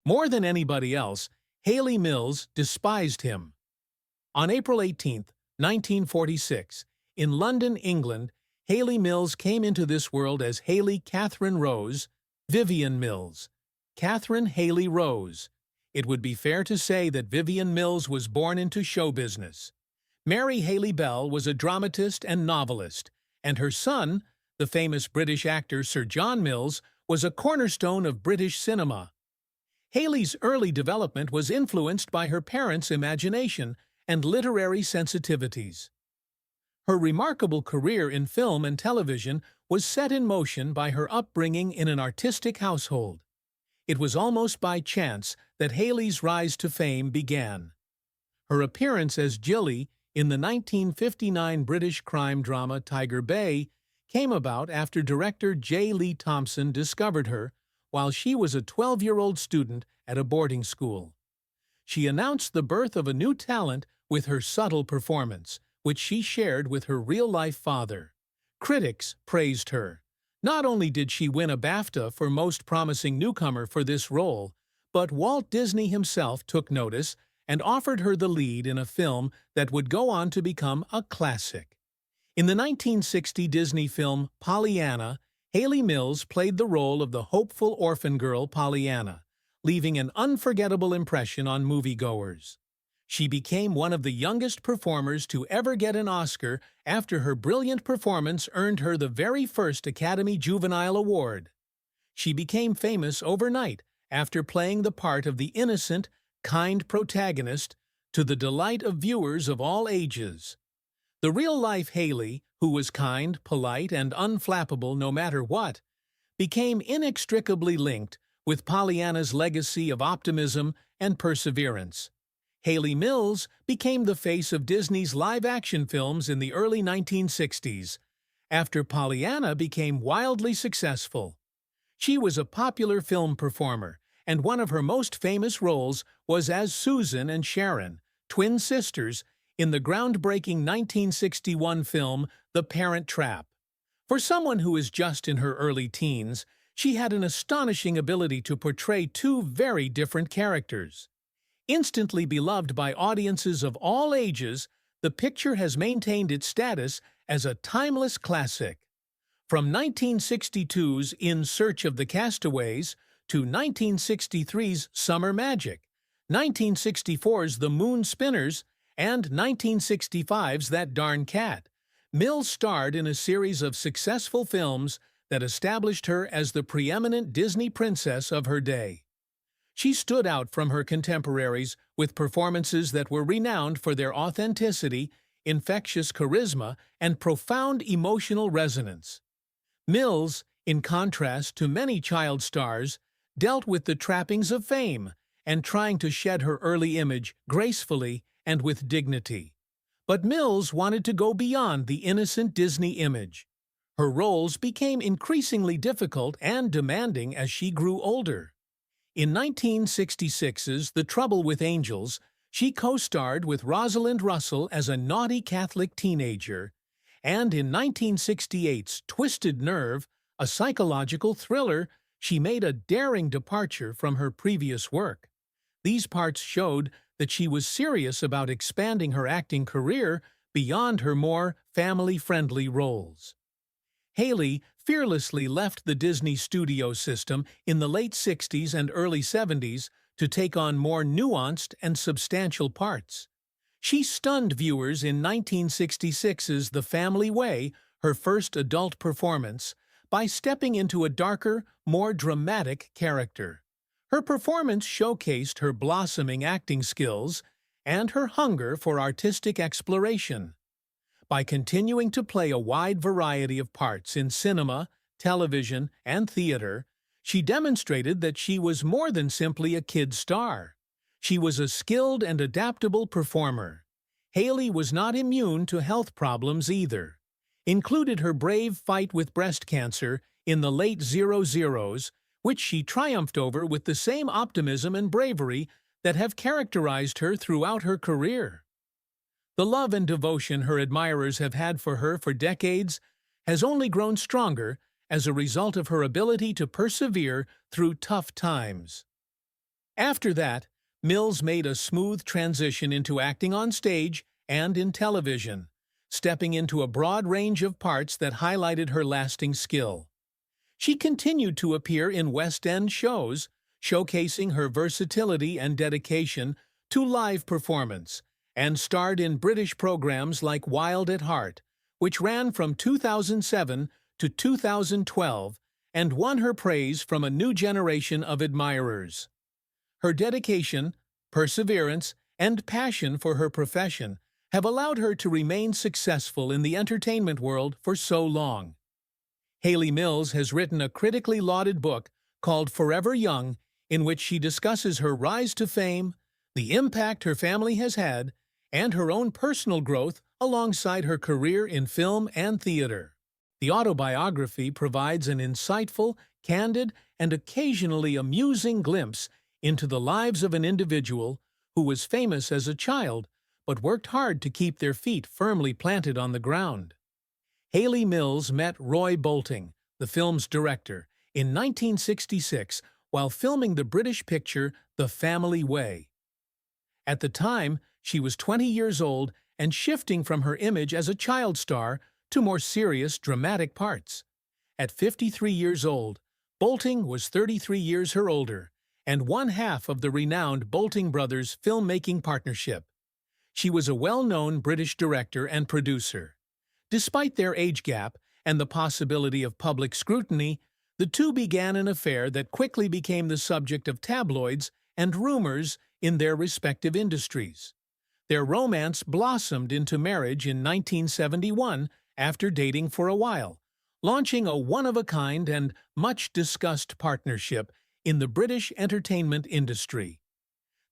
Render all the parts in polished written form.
More than anybody else, Haley Mills despised him. On April 18, 1946, in London, England, Haley Mills came into this world as Haley Catherine Rose, Vivian Mills. Catherine Haley Rose. It would be fair to say that Vivian Mills was born into show business. Mary Haley Bell was a dramatist and novelist, and her son, the famous British actor Sir John Mills, was a cornerstone of British cinema. Haley's early development was influenced by her parents' imagination and literary sensitivities. Her remarkable career in film and television was set in motion by her upbringing in an artistic household. It was almost by chance that Haley's rise to fame began. Her appearance as Jilly in the 1959 British crime drama Tiger Bay came about after director J. Lee Thompson discovered her while she was a 12-year-old student at a boarding school. She announced the birth of a new talent with her subtle performance, which she shared with her real-life father. Critics praised her. Not only did she win a BAFTA for Most Promising Newcomer for this role, but Walt Disney himself took notice and offered her the lead in a film that would go on to become a classic. In the 1960 Disney film Pollyanna, Haley Mills played the role of the hopeful orphan girl Pollyanna, leaving an unforgettable impression on moviegoers. She became one of the youngest performers to ever get an Oscar after her brilliant performance earned her the very first Academy Juvenile Award. She became famous overnight after playing the part of the innocent, kind protagonist to the delight of viewers of all ages. The real-life Haley, who was kind, polite, and unflappable no matter what, became inextricably linked with Pollyanna's legacy of optimism and perseverance. Haley Mills became the face of Disney's live-action films in the early 1960s, after Pollyanna became wildly successful. She was a popular film performer, and one of her most famous roles was as Susan and Sharon, twin sisters, in the groundbreaking 1961 film The Parent Trap. For someone who is just in her early teens, she had an astonishing ability to portray two very different characters. Instantly beloved by audiences of all ages, the picture has maintained its status as a timeless classic. From 1962's In Search of the Castaways to 1963's Summer Magic, 1964's The Moon Spinners, and 1965's That Darn Cat, Mills starred in a series of successful films that established her as the preeminent Disney princess of her day. She stood out from her contemporaries with performances that were renowned for their authenticity, infectious charisma, and profound emotional resonance. Mills, in contrast to many child stars, dealt with the trappings of fame and trying to shed her early image gracefully and with dignity. But Mills wanted to go beyond the innocent Disney image. Her roles became increasingly difficult and demanding as she grew older. In 1966's The Trouble with Angels, she co-starred with Rosalind Russell as a naughty Catholic teenager, and in 1968's Twisted Nerve, a psychological thriller, she made a daring departure from her previous work. These parts showed that she was serious about expanding her acting career beyond her more family-friendly roles. Haley fearlessly left the Disney studio system in the late 60s and early 70s to take on more nuanced and substantial parts. She stunned viewers in 1966's The Family Way, her first adult performance, by stepping into a darker, more dramatic character. Her performance showcased her blossoming acting skills and her hunger for artistic exploration. By continuing to play a wide variety of parts in cinema, television, and theater, she demonstrated that she was more than simply a kid star. She was a skilled and adaptable performer. Haley was not immune to health problems either. Included her brave fight with breast cancer in the late 00s, which she triumphed over with the same optimism and bravery that have characterized her throughout her career. The love and devotion her admirers have had for her for decades has only grown stronger as a result of her ability to persevere through tough times. After that, Mills made a smooth transition into acting on stage and in television, stepping into a broad range of parts that highlighted her lasting skill. She continued to appear in West End shows, showcasing her versatility and dedication to live performance, and starred in British programs like Wild at Heart, which ran from 2007 to 2012 and won her praise from a new generation of admirers. Her dedication, perseverance, and passion for her profession have allowed her to remain successful in the entertainment world for so long. Hayley Mills has written a critically lauded book called Forever Young, in which she discusses her rise to fame, the impact her family has had, and her own personal growth alongside her career in film and theater. The autobiography provides an insightful, candid, and occasionally amusing glimpse into the lives of an individual who was famous as a child but worked hard to keep their feet firmly planted on the ground. Hayley Mills met Roy Bolting, the film's director, in 1966 while filming the British picture The Family Way. At the time, she was 20 years old and shifting from her image as a child star to more serious, dramatic parts. At 53 years old, Bolting was 33 years her older, and one half of the renowned Bolting Brothers filmmaking partnership. She was a well-known British director and producer. Despite their age gap and the possibility of public scrutiny, the two began an affair that quickly became the subject of tabloids and rumors in their respective industries. Their romance blossomed into marriage in 1971 after dating for a while, launching a one-of-a-kind and much-discussed partnership in the British entertainment industry.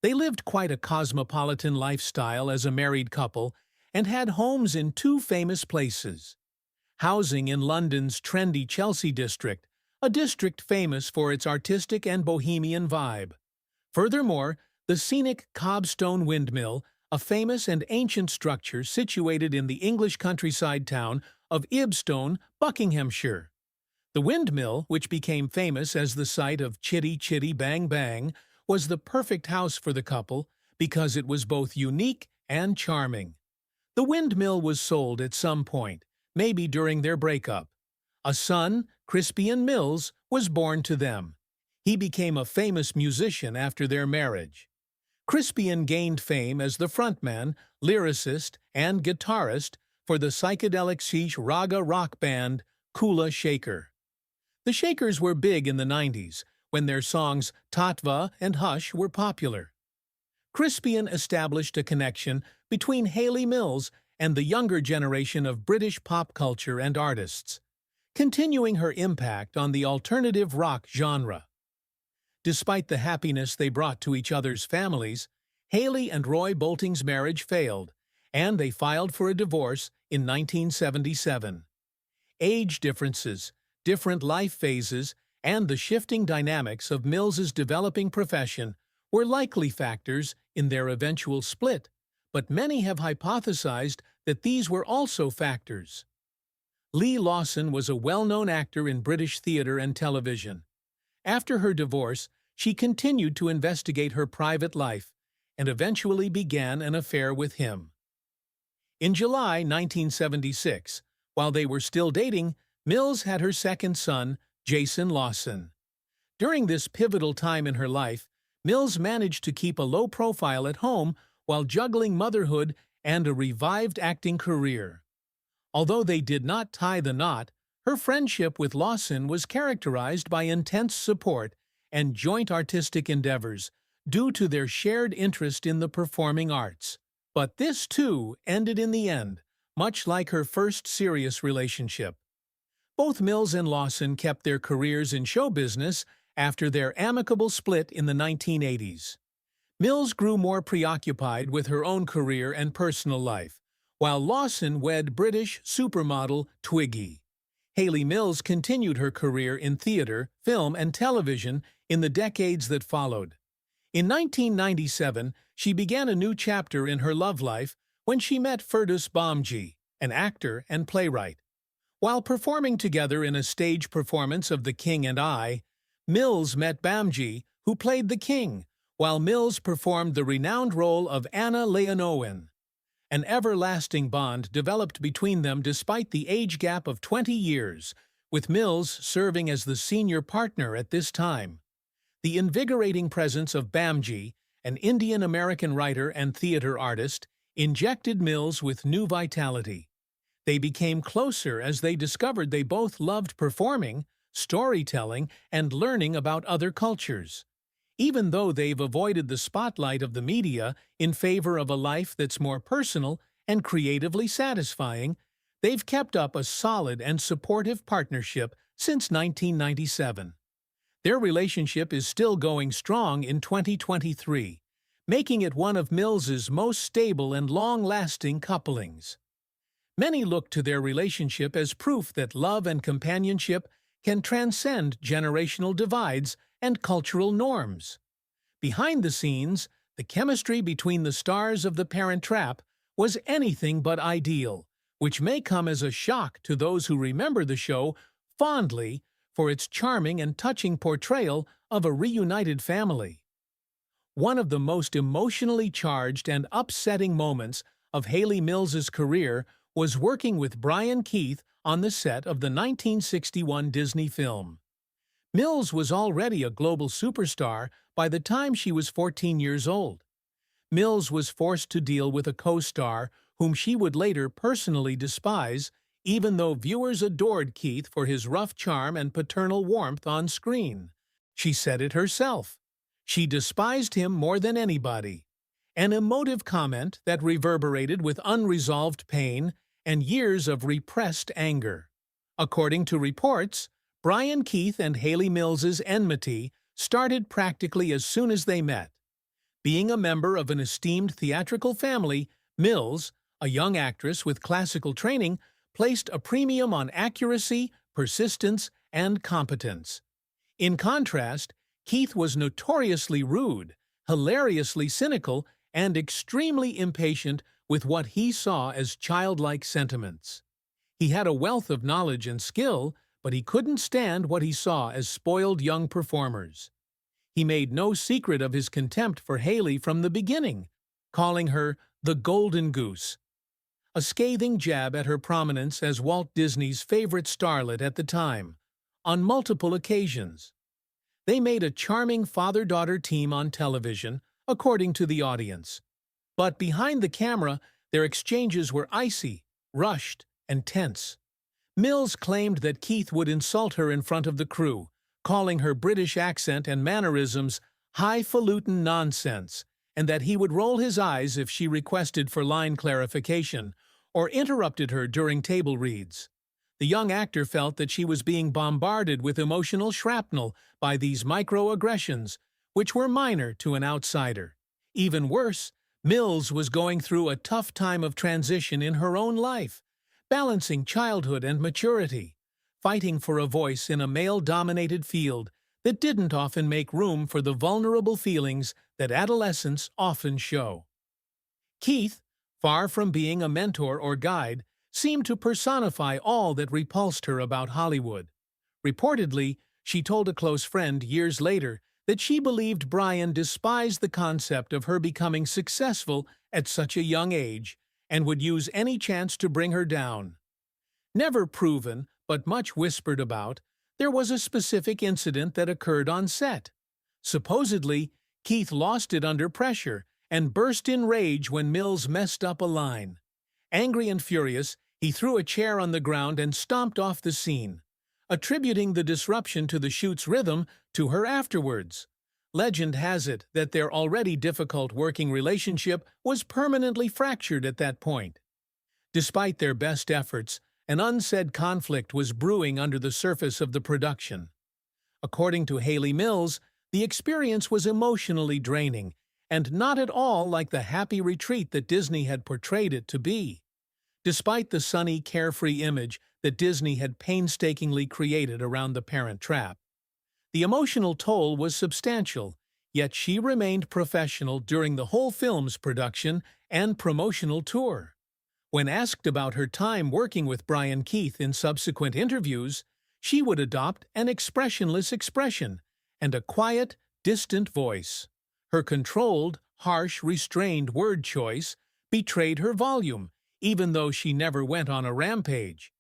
They lived quite a cosmopolitan lifestyle as a married couple and had homes in two famous places. Housing in London's trendy Chelsea district, a district famous for its artistic and bohemian vibe. Furthermore, the scenic Cobstone Windmill, a famous and ancient structure situated in the English countryside town of Ibstone, Buckinghamshire. The windmill, which became famous as the site of Chitty Chitty Bang Bang, was the perfect house for the couple because it was both unique and charming. The windmill was sold at some point, maybe during their breakup. A son, Crispian Mills, was born to them. He became a famous musician after their marriage. Crispian gained fame as the frontman, lyricist, and guitarist for the psychedelic chic raga rock band Kula Shaker. The Shakers were big in the 90s, when their songs Tatva and Hush were popular. Crispian established a connection between Hayley Mills and the younger generation of British pop culture and artists, continuing her impact on the alternative rock genre. Despite the happiness they brought to each other's families, Hayley and Roy Bolting's marriage failed, and they filed for a divorce in 1977. Age differences, different life phases, and the shifting dynamics of Mills's developing profession were likely factors in their eventual split, but many have hypothesized that these were also factors. Lee Lawson was a well-known actor in British theatre and television. After her divorce, she continued to investigate her private life and eventually began an affair with him. In July 1976, while they were still dating, Mills had her second son, Jason Lawson. During this pivotal time in her life, Mills managed to keep a low profile at home while juggling motherhood and a revived acting career. Although they did not tie the knot, her friendship with Lawson was characterized by intense support and joint artistic endeavors due to their shared interest in the performing arts. But this, too, ended in the end, much like her first serious relationship. Both Mills and Lawson kept their careers in show business after their amicable split in the 1980s. Mills grew more preoccupied with her own career and personal life, while Lawson wed British supermodel Twiggy. Hayley Mills continued her career in theater, film, and television in the decades that followed. In 1997, she began a new chapter in her love life when she met Fergus Bomji, an actor and playwright. While performing together in a stage performance of The King and I, Mills met Bamji, who played the king, while Mills performed the renowned role of Anna Leonowin. An everlasting bond developed between them despite the age gap of 20 years, with Mills serving as the senior partner at this time. The invigorating presence of Bamji, an Indian-American writer and theater artist, injected Mills with new vitality. They became closer as they discovered they both loved performing, storytelling, and learning about other cultures. Even though they've avoided the spotlight of the media in favor of a life that's more personal and creatively satisfying, they've kept up a solid and supportive partnership since 1997. Their relationship is still going strong in 2023, making it one of Mills's most stable and long-lasting couplings. Many look to their relationship as proof that love and companionship can transcend generational divides and cultural norms. Behind the scenes, the chemistry between the stars of The Parent Trap was anything but ideal, which may come as a shock to those who remember the show fondly for its charming and touching portrayal of a reunited family. One of the most emotionally charged and upsetting moments of Hayley Mills's career was working with Brian Keith on the set of the 1961 Disney film. Mills was already a global superstar by the time she was 14 years old. Mills was forced to deal with a co-star whom she would later personally despise, even though viewers adored Keith for his rough charm and paternal warmth on screen. She said it herself. She despised him more than anybody. An emotive comment that reverberated with unresolved pain and years of repressed anger. According to reports, Brian Keith and Hayley Mills's enmity started practically as soon as they met. Being a member of an esteemed theatrical family, Mills, a young actress with classical training, placed a premium on accuracy, persistence, and competence. In contrast, Keith was notoriously rude, hilariously cynical, and extremely impatient with what he saw as childlike sentiments. He had a wealth of knowledge and skill, but he couldn't stand what he saw as spoiled young performers. He made no secret of his contempt for Hayley from the beginning, calling her the Golden Goose, a scathing jab at her prominence as Walt Disney's favorite starlet at the time, on multiple occasions. They made a charming father-daughter team on television, according to the audience. But behind the camera, their exchanges were icy, rushed, and tense. Mills claimed that Keith would insult her in front of the crew, calling her British accent and mannerisms highfalutin nonsense, and that he would roll his eyes if she requested for line clarification or interrupted her during table reads. The young actor felt that she was being bombarded with emotional shrapnel by these microaggressions, which were minor to an outsider. Even worse, Mills was going through a tough time of transition in her own life, balancing childhood and maturity, fighting for a voice in a male-dominated field that didn't often make room for the vulnerable feelings that adolescents often show. Keith, far from being a mentor or guide, seemed to personify all that repulsed her about Hollywood. Reportedly, she told a close friend years later that she believed Brian despised the concept of her becoming successful at such a young age and would use any chance to bring her down. Never proven, but much whispered about, there was a specific incident that occurred on set. Supposedly, Keith lost it under pressure and burst in rage when Mills messed up a line. Angry and furious, he threw a chair on the ground and stomped off the scene, attributing the disruption to the shoot's rhythm to her afterwards. Legend has it that their already difficult working relationship was permanently fractured at that point. Despite their best efforts, an unsaid conflict was brewing under the surface of the production. According to Hayley Mills, the experience was emotionally draining and not at all like the happy retreat that Disney had portrayed it to be. Despite the sunny, carefree image that Disney had painstakingly created around The Parent Trap, the emotional toll was substantial, yet she remained professional during the whole film's production and promotional tour. When asked about her time working with Brian Keith in subsequent interviews, she would adopt an expressionless expression and a quiet, distant voice. Her controlled, harsh, restrained word choice betrayed her volume, even though she never went on a rampage.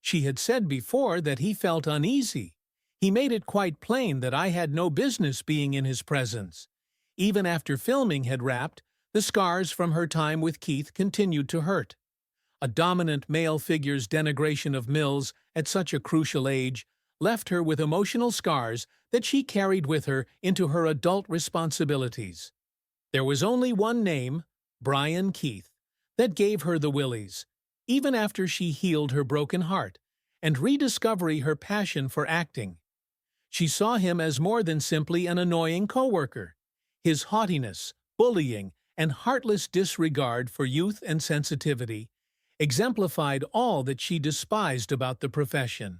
She had said before that he felt uneasy. He made it quite plain that I had no business being in his presence. Even after filming had wrapped, the scars from her time with Keith continued to hurt. A dominant male figure's denigration of Mills at such a crucial age left her with emotional scars that she carried with her into her adult responsibilities. There was only one name, Brian Keith, that gave her the willies, even after she healed her broken heart and rediscovered her passion for acting. She saw him as more than simply an annoying coworker. His haughtiness, bullying, and heartless disregard for youth and sensitivity exemplified all that she despised about the profession.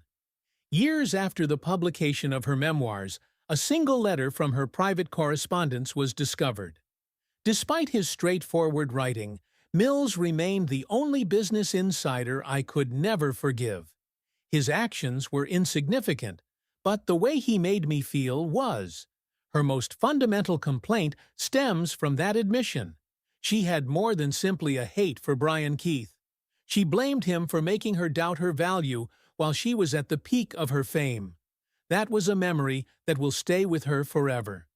Years after the publication of her memoirs, a single letter from her private correspondence was discovered. Despite his straightforward writing, Mills remained the only business insider I could never forgive. His actions were insignificant, but the way he made me feel was. Her most fundamental complaint stems from that admission. She had more than simply a hate for Brian Keith. She blamed him for making her doubt her value while she was at the peak of her fame. That was a memory that will stay with her forever.